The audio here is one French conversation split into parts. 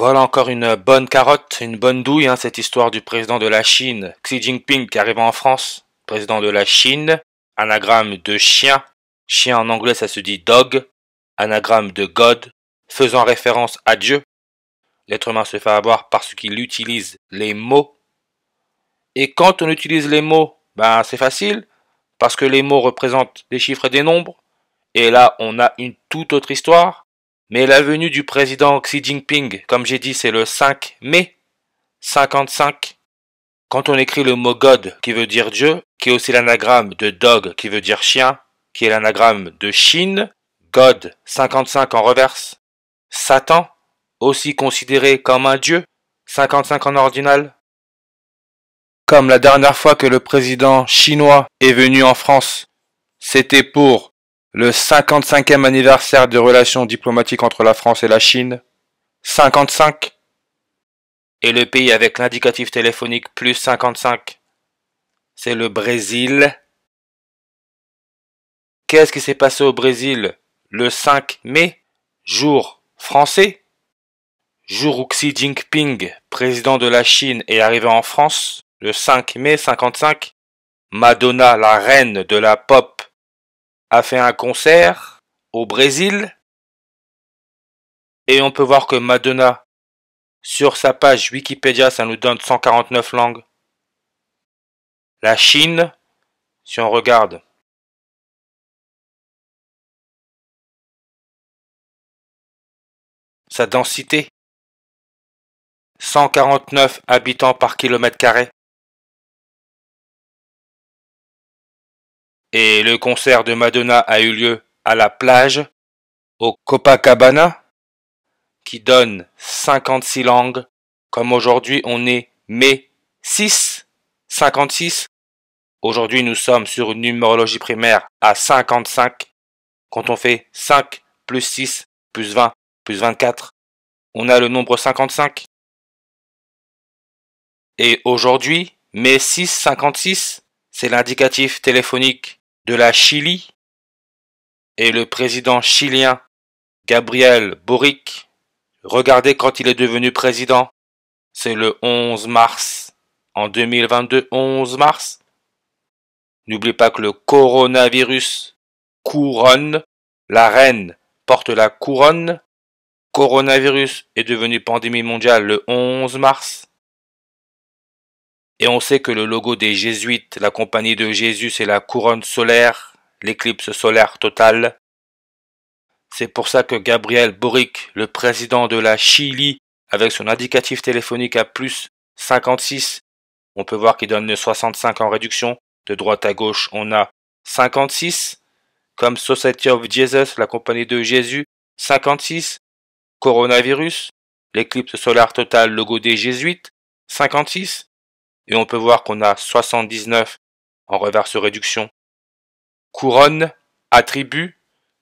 Voilà encore une bonne carotte, une bonne douille, cette histoire du président de la Chine, Xi Jinping, qui arrive en France. Président de la Chine, anagramme de chien. Chien en anglais ça se dit dog. Anagramme de God, faisant référence à Dieu. L'être humain se fait avoir parce qu'il utilise les mots. Et quand on utilise les mots, c'est facile, parce que les mots représentent des chiffres et des nombres. Et là, on a une toute autre histoire. Mais la venue du président Xi Jinping, comme j'ai dit, c'est le 5 mai 55. Quand on écrit le mot God, qui veut dire Dieu, qui est aussi l'anagramme de dog, qui veut dire chien, qui est l'anagramme de Chine, God 55 en reverse, Satan, aussi considéré comme un dieu, 55 en ordinal. Comme la dernière fois que le président chinois est venu en France, c'était pour le 55e anniversaire des relations diplomatiques entre la France et la Chine. 55. Et le pays avec l'indicatif téléphonique plus 55, c'est le Brésil. Qu'est-ce qui s'est passé au Brésil le 5 mai, jour français, jour où Xi Jinping, président de la Chine, est arrivé en France, le 5 mai 55. Madonna, la reine de la pop, a fait un concert au Brésil. Et on peut voir que Madonna, sur sa page Wikipédia, ça nous donne 149 langues. La Chine, si on regarde, sa densité, 149 habitants par kilomètre carré. Et le concert de Madonna a eu lieu à la plage, au Copacabana, qui donne 56 langues. Comme aujourd'hui, on est mai 6, 56. Aujourd'hui, nous sommes sur une numérologie primaire à 55. Quand on fait 5 plus 6 plus 20 plus 24, on a le nombre 55. Et aujourd'hui, mai 6, 56, c'est l'indicatif téléphonique de la Chili. Et le président chilien, Gabriel Boric, regardez quand il est devenu président, c'est le 11 mars, en 2022, 11 mars. N'oubliez pas que le coronavirus couronne, la reine porte la couronne. Coronavirus est devenu pandémie mondiale le 11 mars. Et on sait que le logo des jésuites, la compagnie de Jésus, c'est la couronne solaire, l'éclipse solaire totale. C'est pour ça que Gabriel Boric, le président de la Chili, avec son indicatif téléphonique à plus 56, on peut voir qu'il donne le 65 en réduction. De droite à gauche, on a 56. Comme Society of Jesus, la compagnie de Jésus, 56. Coronavirus, l'éclipse solaire totale, logo des jésuites, 56. Et on peut voir qu'on a 79 en reverse réduction. Couronne, attribut,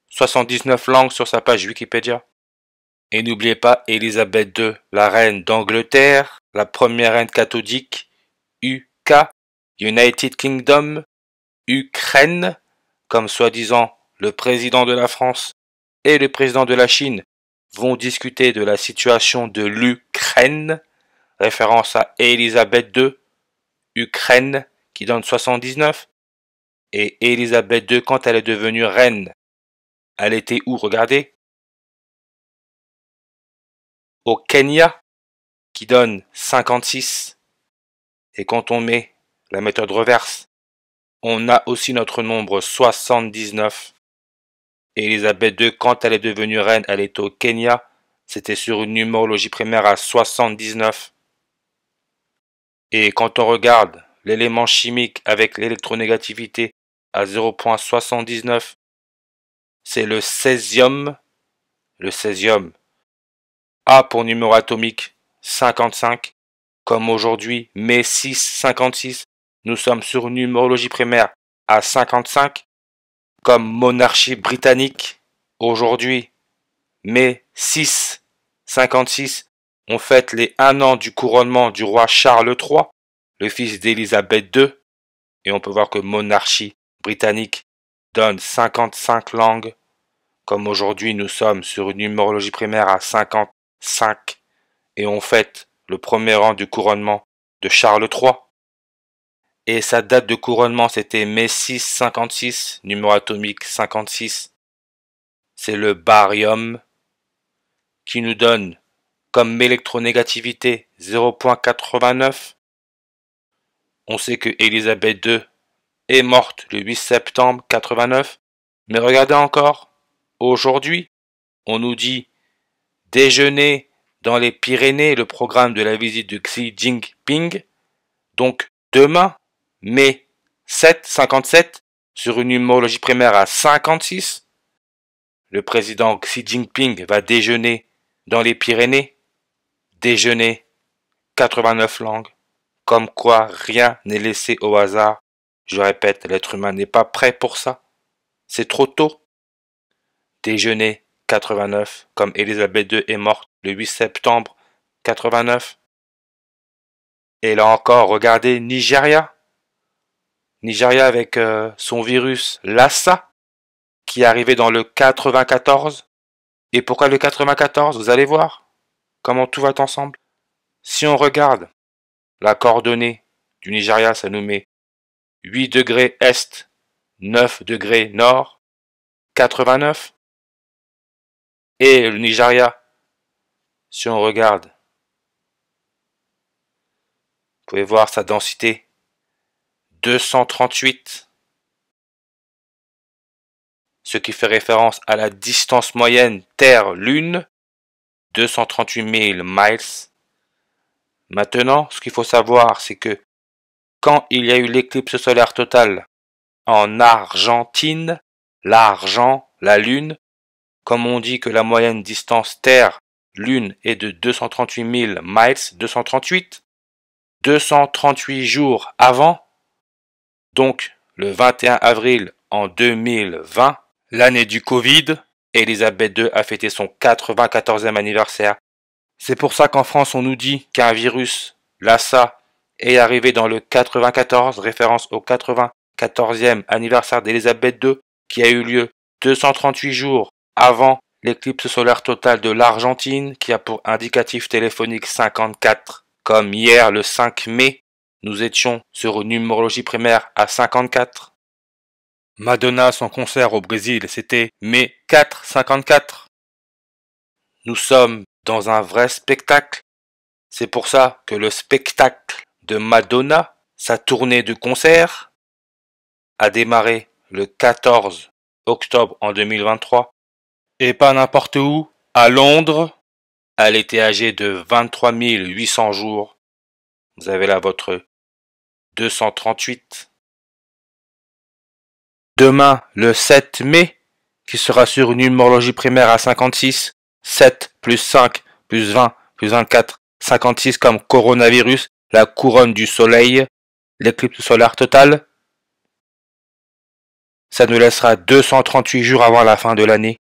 79 langues sur sa page Wikipédia. Et n'oubliez pas Élisabeth II, la reine d'Angleterre, la première reine catholique, UK, United Kingdom, Ukraine, comme soi-disant le président de la France et le président de la Chine vont discuter de la situation de l'Ukraine, référence à Élisabeth II, Ukraine, qui donne 79. Et Élisabeth II, quand elle est devenue reine, elle était où? Regardez. Au Kenya, qui donne 56. Et quand on met la méthode reverse, on a aussi notre nombre 79. Et Élisabeth II, quand elle est devenue reine, elle est au Kenya. C'était sur une numérologie primaire à 79. Et quand on regarde l'élément chimique avec l'électronégativité à 0,79, c'est le césium. Le césium A pour numéro atomique 55. Comme aujourd'hui, mai 6, 56, nous sommes sur une numérologie primaire à 55. Comme monarchie britannique, aujourd'hui, mai 6, 56, on fête les 1 an du couronnement du roi Charles III, le fils d'Élisabeth II, et on peut voir que monarchie britannique donne 55 langues, comme aujourd'hui nous sommes sur une numérologie primaire à 55, et on fête le premier rang du couronnement de Charles III. Et sa date de couronnement, c'était mai 656, numéro atomique 56. C'est le baryum qui nous donne comme électronégativité 0,89. On sait que Élisabeth II est morte le 8 septembre 89. Mais regardez encore, aujourd'hui, on nous dit déjeuner dans les Pyrénées, le programme de la visite de Xi Jinping. Donc demain, mai 7, 57, sur une numérologie primaire à 56, le président Xi Jinping va déjeuner dans les Pyrénées. Déjeuner, 89 langues. Comme quoi rien n'est laissé au hasard. Je répète, l'être humain n'est pas prêt pour ça. C'est trop tôt. Déjeuner, 89, comme Élisabeth II est morte le 8 septembre 89. Et là encore, regardez Nigeria. Nigeria avec son virus Lassa, qui est arrivé dans le 94. Et pourquoi le 94? Vous allez voir comment tout va ensemble. Si on regarde la coordonnée du Nigeria, ça nous met 8 degrés est, 9 degrés nord, 89. Et le Nigeria, si on regarde, vous pouvez voir sa densité, 238. Ce qui fait référence à la distance moyenne Terre-Lune, 238 000 miles. Maintenant, ce qu'il faut savoir, c'est que quand il y a eu l'éclipse solaire totale en Argentine, l'argent, la Lune, comme on dit que la moyenne distance Terre-Lune est de 238 000 miles, 238 jours avant, donc le 21 avril en 2020, l'année du Covid, Élisabeth II a fêté son 94e anniversaire. C'est pour ça qu'en France, on nous dit qu'un virus, Lassa, est arrivé dans le 94, référence au 94e anniversaire d'Élisabeth II, qui a eu lieu 238 jours avant l'éclipse solaire totale de l'Argentine, qui a pour indicatif téléphonique 54. Comme hier, le 5 mai, nous étions sur une numérologie primaire à 54. Madonna, son concert au Brésil, c'était mai 4, 54. Nous sommes dans un vrai spectacle. C'est pour ça que le spectacle de Madonna, sa tournée de concert, a démarré le 14 octobre en 2023. Et pas n'importe où, à Londres. Elle était âgée de 23 800 jours. Vous avez là votre 238. Demain, le 7 mai, qui sera sur une numérologie primaire à 56, 7 plus 5 plus 20 plus 24, 56 comme coronavirus, la couronne du soleil, l'éclipse solaire totale. Ça nous laissera 238 jours avant la fin de l'année.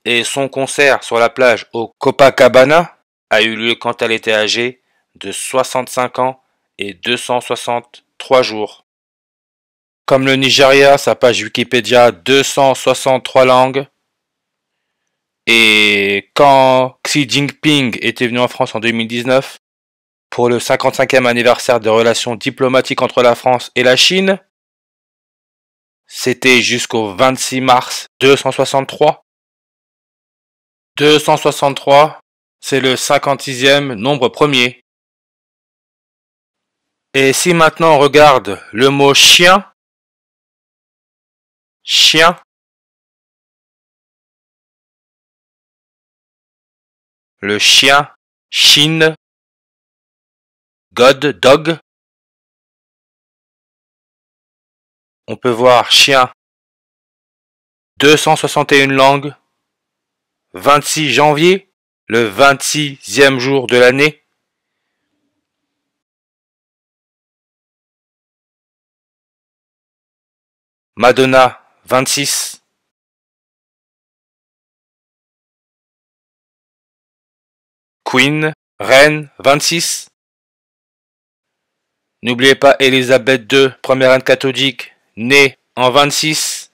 Et son concert sur la plage au Copacabana a eu lieu quand elle était âgée de 65 ans et 263 jours. Comme le Nigeria, sa page Wikipédia, 263 langues. Et quand Xi Jinping était venu en France en 2019, pour le 55e anniversaire des relations diplomatiques entre la France et la Chine, c'était jusqu'au 26 mars 263. 263, c'est le 56e nombre premier. Et si maintenant on regarde le mot chien, le chien, Chine, God, dog, on peut voir chien, 261 langues, 26 janvier, le 26e jour de l'année. Madonna, 26. Queen, reine, 26. N'oubliez pas Élisabeth II, première reine catholique, née en 26.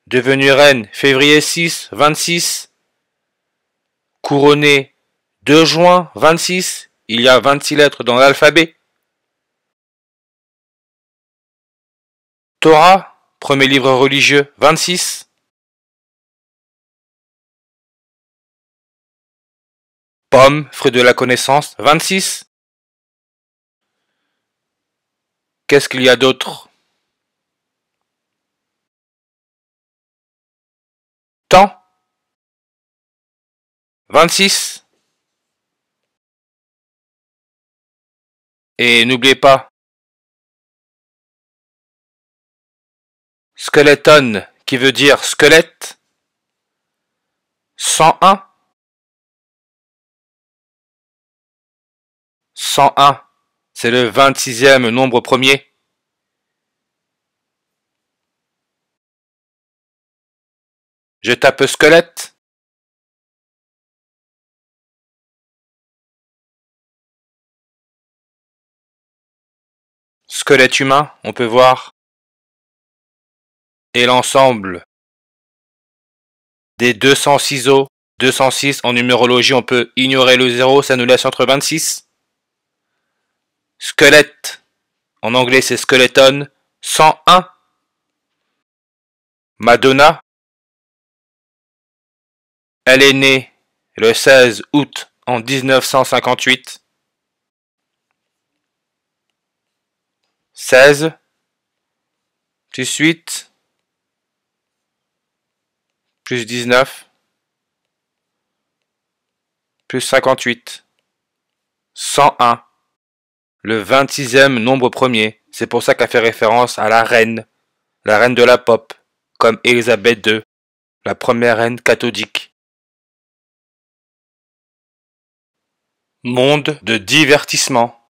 devenue reine février 6, 26, couronnée 2 juin 26, il y a 26 lettres dans l'alphabet. Torah, premier livre religieux 26. Pomme, fruit de la connaissance 26. Qu'est-ce qu'il y a d'autre? Temps 26. Et n'oubliez pas, skeleton qui veut dire squelette 101. 101, c'est le 26e nombre premier. Je tape squelette. Squelette humain, on peut voir. Et l'ensemble des 206 os, 206 en numérologie, on peut ignorer le 0, ça nous laisse entre 26. Squelette, en anglais c'est skeleton, 101. Madonna, elle est née le 16 août en 1958. 16, plus 8, plus 19, plus 58, 101, le 26e nombre premier. C'est pour ça qu'elle fait référence à la reine de la pop, comme Élisabeth II, la première reine catholique. Monde de divertissement.